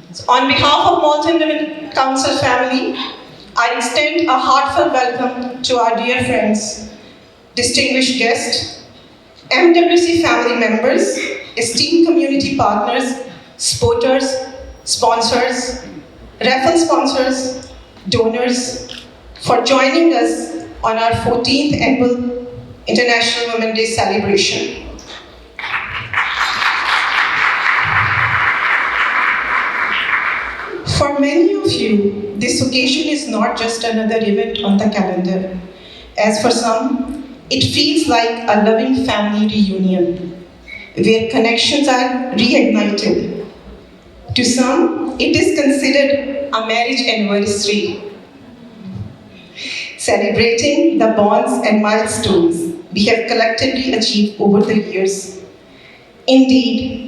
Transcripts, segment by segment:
On behalf of Malton Women Council family, I extend a heartfelt welcome to our dear friends, distinguished guests, MWC family members, esteemed community partners, supporters, sponsors, raffle sponsors, donors, for joining us on our 14th annual International Women's Day celebration. For many of you, this occasion is not just another event on the calendar. As for some, it feels like a loving family reunion, where connections are reignited. To some, it is considered a marriage anniversary, celebrating the bonds and milestones we have collectively achieved over the years. Indeed,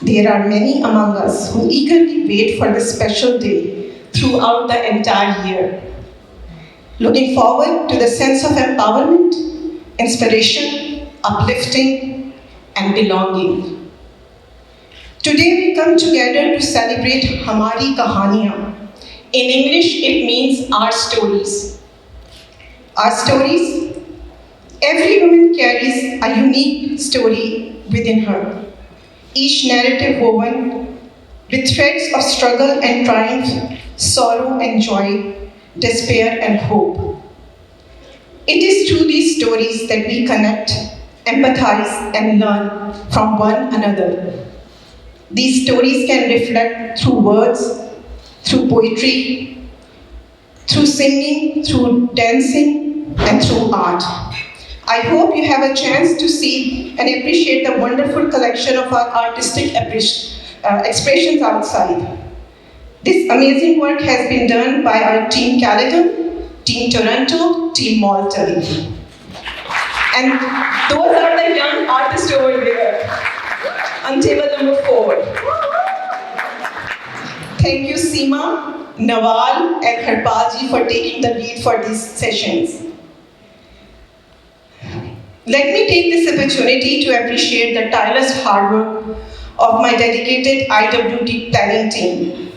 there are many among us who eagerly wait for this special day throughout the entire year, looking forward to the sense of empowerment, inspiration, uplifting, and belonging. Today we come together to celebrate Hamari Kahaniyaan. In English, it means our stories. Our stories, every woman carries a unique story within her, each narrative woven with threads of struggle and triumph, sorrow and joy, despair and hope. It is through these stories that we connect, empathize, and learn from one another. These stories can reflect through words, through poetry, through singing, through dancing, and through art. I hope you have a chance to see and appreciate the wonderful collection of our artistic expressions outside. This amazing work has been done by our Team Caledon, Team Toronto, Team Malton. And those are the young artists over there on table number 4. Thank you, Seema, Nawal, and Harpalji for taking the lead for these sessions. Let me take this opportunity to appreciate the tireless hard work of my dedicated IWD planning team.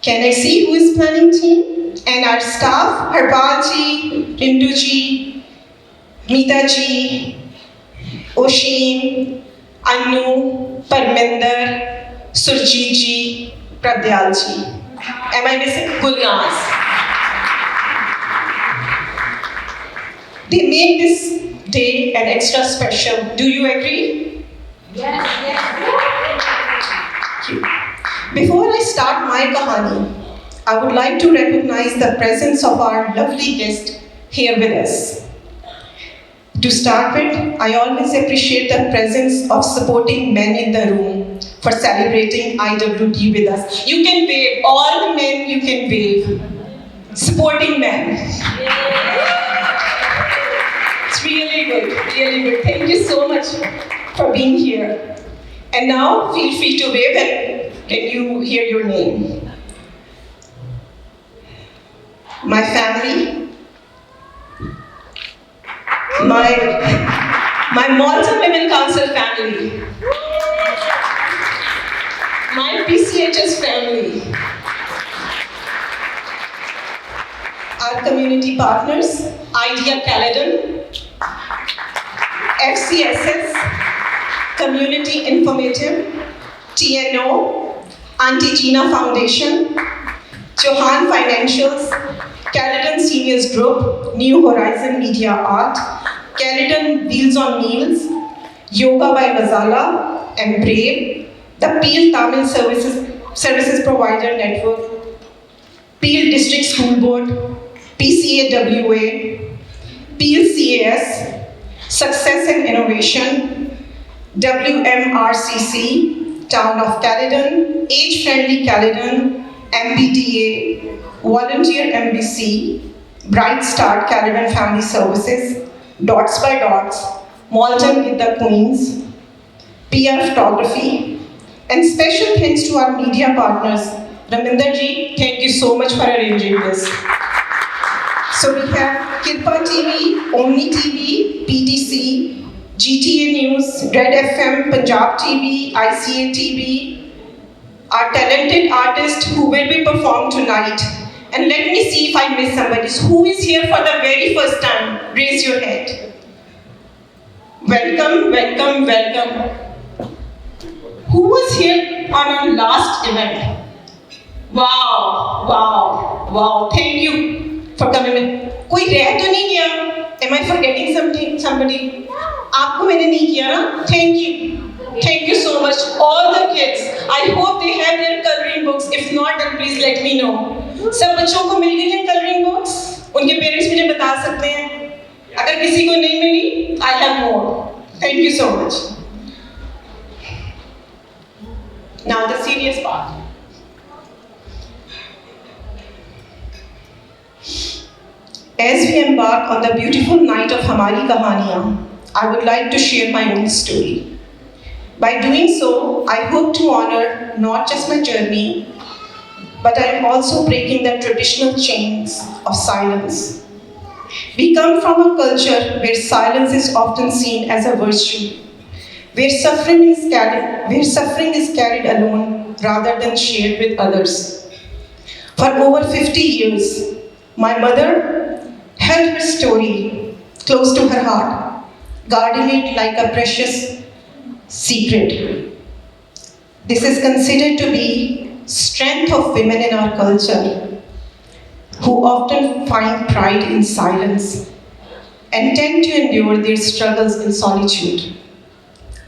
Can I see who is planning team? And our staff, Harpalji, Rinduji, Meetaji, Oshin, Anu, Parminder, Surjitji, Prabdyalji. Am I missing? Gulyas. They make this day an extra special. Do you agree? Yes. Thank you. Before I start my kahani, I would like to recognize the presence of our lovely guest here with us. To start with, I always appreciate the presence of supporting men in the room for celebrating IWD with us. You can wave, all the men you can wave. Supporting men. It's really good, really good. Thank you so much for being here. And now, feel free to wave and can you hear your name? My family, my Malton Women Council family, my PCHS family, our community partners, Idea Caledon, FCSS, Community Informative, TNO, Auntie Gina Foundation, Johan Financials, Caledon Seniors Group, New Horizon Media Art, Caledon Wheels on Meals, Yoga by Mazala, and Brave, the Peel Tamil Services Provider Network, Peel District School Board, PCAWA, Peel CAS, Success and Innovation, WMRCC, Town of Caledon, Age Friendly Caledon, MBTA, Volunteer MBC, Bright Start Caledon Family Services, Dots by Dots, Malton with the Queens, PR Photography, and special thanks to our media partners. Raminder ji, thank you so much for arranging this. So we have Kirpa TV, Omni TV, PTC, GTA News, Red FM, Punjab TV, ICA TV, our talented artist who will be performed tonight. And let me see if I miss somebody. Who is here for the very first time? Raise your hand. Welcome, welcome, welcome. Who was here on our last event? Wow, wow, wow. Thank you for coming in. कोई रह तो नहीं गया? Am I forgetting somebody? आपको मैंने नहीं किया ना? Thank you. Thank you so much. All the kids. I hope they have their coloring books. If not, then please let me know. सब बच्चों को मिल गई हैं coloring books? उनके पेरेंट्स मुझे बता सकते हैं? अगर किसी को नहीं मिली, I have more. Thank you so much. Now the serious part. As we embark on the beautiful night of Hamari Kahaniyaan, I would like to share my own story. By doing so, I hope to honor not just my journey, but I am also breaking the traditional chains of silence. We come from a culture where silence is often seen as a virtue, where suffering is carried alone rather than shared with others. For over 50 years, my mother held her story close to her heart, guarding it like a precious secret. This is considered to be strength of women in our culture, who often find pride in silence and tend to endure their struggles in solitude.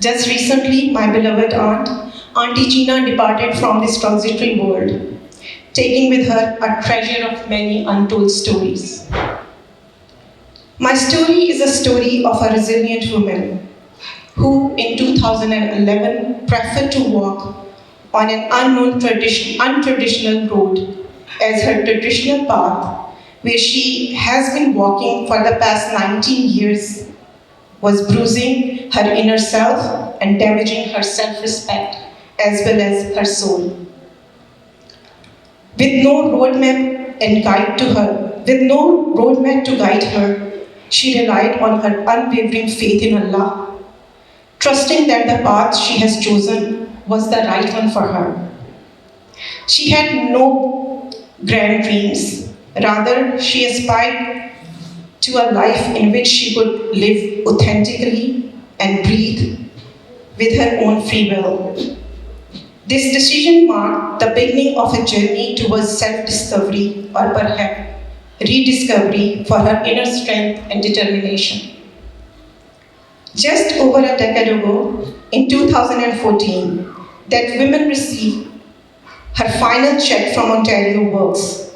Just recently, my beloved aunt, Auntie Gina, departed from this transitory world, taking with her a treasure of many untold stories. My story is a story of a resilient woman who, in 2011, preferred to walk on an untraditional road as her traditional path, where she has been walking for the past 19 years, was bruising her inner self and damaging her self-respect as well as her soul. With no roadmap to guide her, she relied on her unwavering faith in Allah, trusting that the path she has chosen was the right one for her. She had no grand dreams. Rather, she aspired to a life in which she could live authentically and breathe with her own free will. This decision marked the beginning of a journey towards self-discovery, or perhaps rediscovery, for her inner strength and determination. Just over a decade ago, in 2014, that woman received her final check from Ontario Works.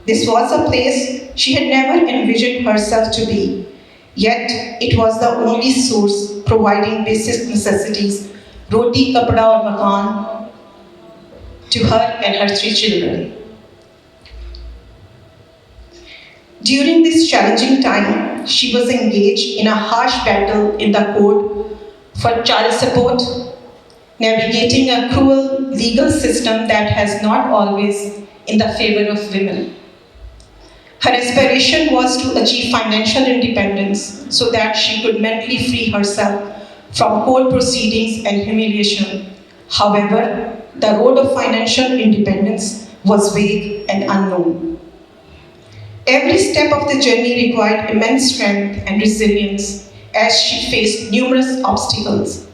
This was a place she had never envisioned herself to be, yet it was the only source providing basic necessities, roti, kapda or makan, to her and her 3 children. During this challenging time, she was engaged in a harsh battle in the court for child support, navigating a cruel legal system that has not always in the favor of women. Her aspiration was to achieve financial independence so that she could mentally free herself from court proceedings and humiliation. However, the road of financial independence was vague and unknown. Every step of the journey required immense strength and resilience as she faced numerous obstacles.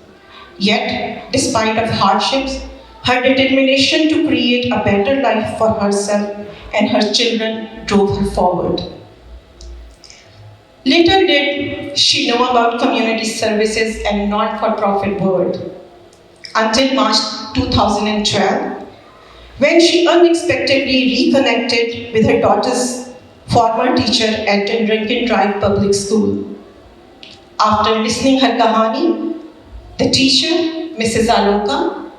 Yet, despite of hardships, her determination to create a better life for herself and her children drove her forward. Little did she know about community services and non-for-profit world until March 2012, when she unexpectedly reconnected with her daughter's former teacher at Duncan Drive Public School. After listening her kahani, the teacher, Mrs. Aloka,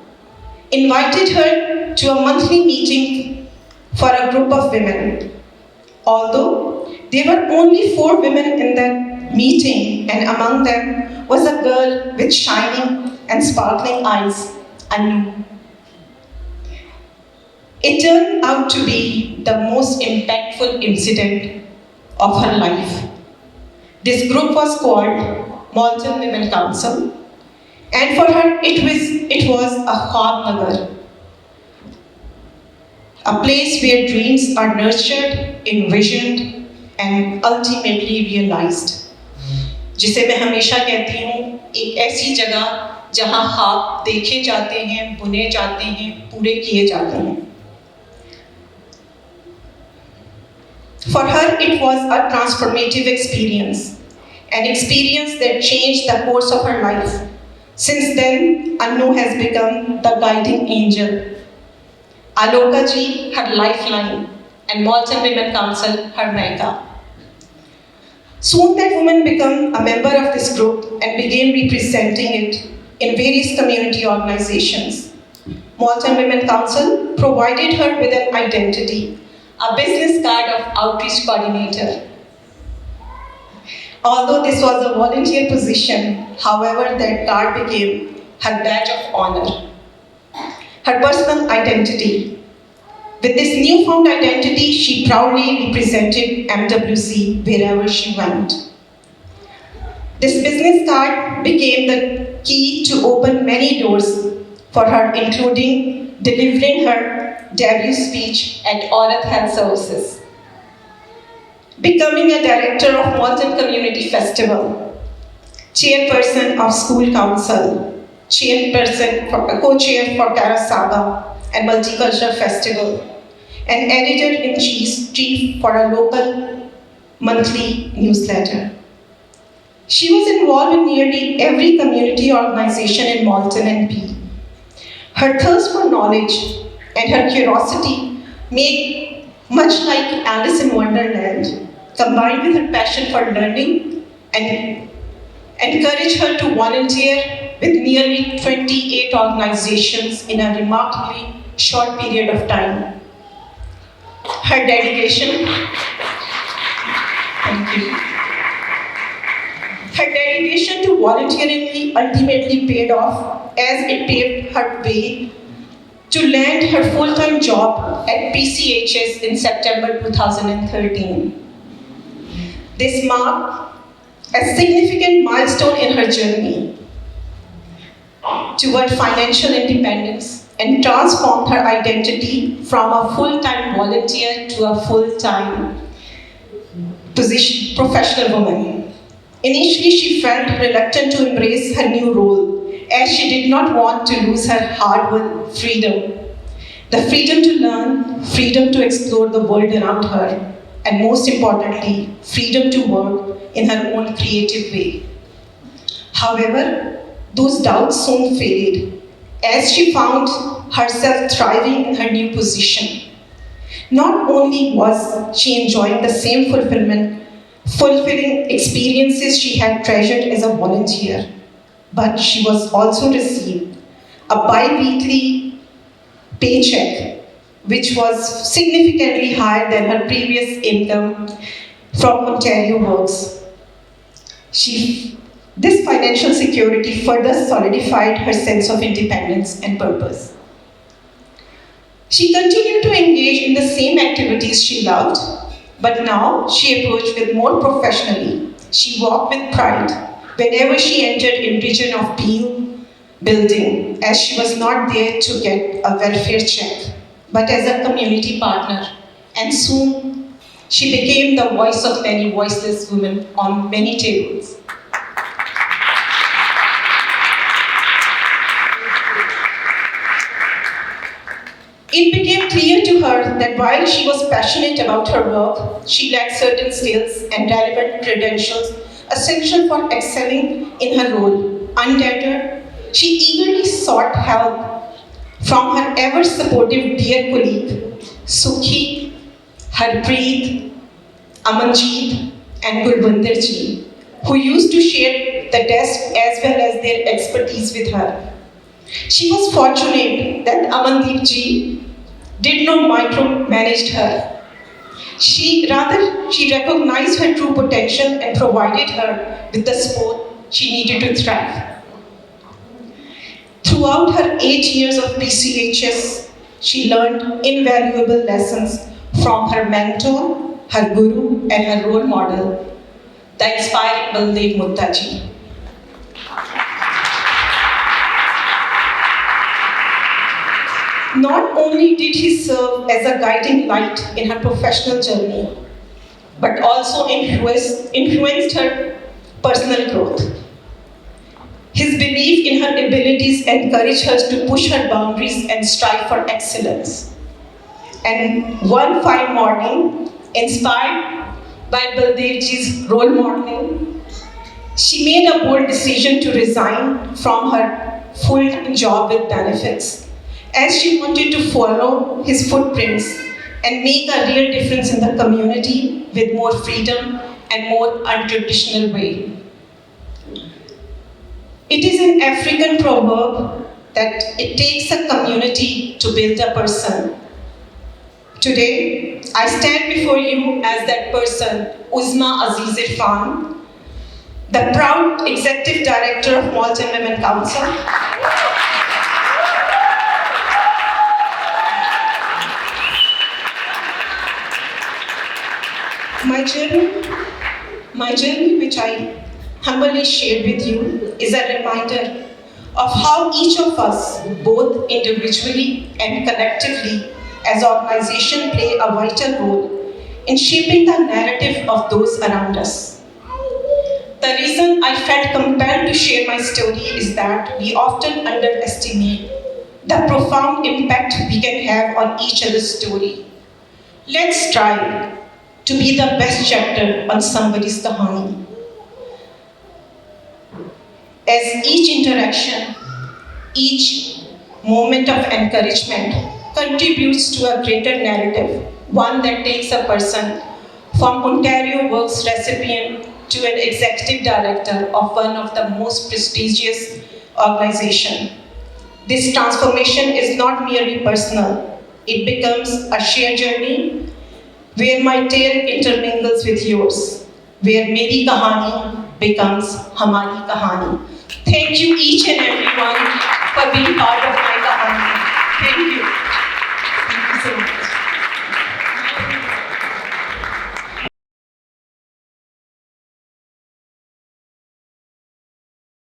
invited her to a monthly meeting for a group of women. Although there were only 4 women in that meeting, and among them was a girl with shining and sparkling eyes, Anu. It turned out to be the most impactful incident of her life. This group was called Malton Women Council, and for her it was a Khwab Nagar, a place where dreams are nurtured, envisioned, and ultimately realized. जिसे मैं हमेशा कहती हूँ, एक ऐसी जगह जहाँ ख्वाब देखे जाते हैं, बुने जाते हैं, पूरे किए जाते हैं. For her, it was a transformative experience, an experience that changed the course of her life. Since then, Anu has become the guiding angel. Aloka ji, her lifeline, and Malton Women Council, her mecca. Soon that woman became a member of this group and began representing it in various community organizations. Malton Women Council provided her with an identity, a business card of outreach coordinator. Although this was a volunteer position, however, that card became her badge of honor, her personal identity. With this newfound identity, she proudly represented MWC wherever she went. This business card became the key to open many doors for her, including delivering her debut speech at Aurat Health Services, becoming a director of Malton Community Festival, chairperson of school council, co-chair for Karasaba and Multicultural Festival, and editor-in-chief for a local monthly newsletter. She was involved in nearly every community organization in Malton and P. Her thirst for knowledge and her curiosity made much like Alice in Wonderland, combined with her passion for learning and encouraged her to volunteer with nearly 28 organizations in a remarkably short period of time. Her dedication, her dedication to volunteering ultimately paid off as it paved her way to land her full-time job at PCHS in September 2013. This marked a significant milestone in her journey toward financial independence and transformed her identity from a full-time volunteer to a full-time professional woman. Initially, she felt reluctant to embrace her new role as she did not want to lose her hard-won freedom. The freedom to learn, freedom to explore the world around her, and most importantly, freedom to work in her own creative way. However, those doubts soon faded as she found herself thriving in her new position. Not only was she enjoying the same fulfilling experiences she had treasured as a volunteer, but she was also received a bi-weekly paycheck, which was significantly higher than her previous income from Ontario Works. This financial security further solidified her sense of independence and purpose. She continued to engage in the same activities she loved, but now she approached with more professionally. She walked with pride whenever she entered in region of Peel building, as she was not there to get a welfare check, but as a community partner. And soon, she became the voice of many voiceless women on many tables. It became clear to her that while she was passionate about her work, she lacked certain skills and relevant credentials essential for excelling in her role. Undeterred, she eagerly sought help from her ever-supportive dear colleague, Sukhi, Harpreet, Amanjeet, and Gurvinder ji, who used to share the desk as well as their expertise with her. She was fortunate that Amandeep ji did not micromanage her. She recognized her true potential and provided her with the support she needed to thrive. Throughout her 8 years of PCHS, she learned invaluable lessons from her mentor, her guru, and her role model, the inspiring Baldev Mutta ji. Not only did he serve as a guiding light in her professional journey, but also influenced her personal growth. His belief in her abilities encouraged her to push her boundaries and strive for excellence. And one fine morning, inspired by Baldevji's role modeling, she made a bold decision to resign from her full-time job with benefits, as she wanted to follow his footprints and make a real difference in the community with more freedom and more untraditional way. It is an African proverb that it takes a community to build a person. Today, I stand before you as that person, Uzma Aziz Irfan, the proud Executive Director of Malta Women Council. My journey, which I humbly shared with you, is a reminder of how each of us, both individually and collectively, as organizations play a vital role in shaping the narrative of those around us. The reason I felt compelled to share my story is that we often underestimate the profound impact we can have on each other's story. Let's try to be the best chapter on somebody's kahani. As each interaction, each moment of encouragement contributes to a greater narrative, one that takes a person from Ontario Works recipient to an executive director of one of the most prestigious organizations. This transformation is not merely personal, it becomes a shared journey where my tale intermingles with yours, where Meri Kahani becomes Hamari Kahani. Thank you each and everyone for being part of my Kahani. Thank you.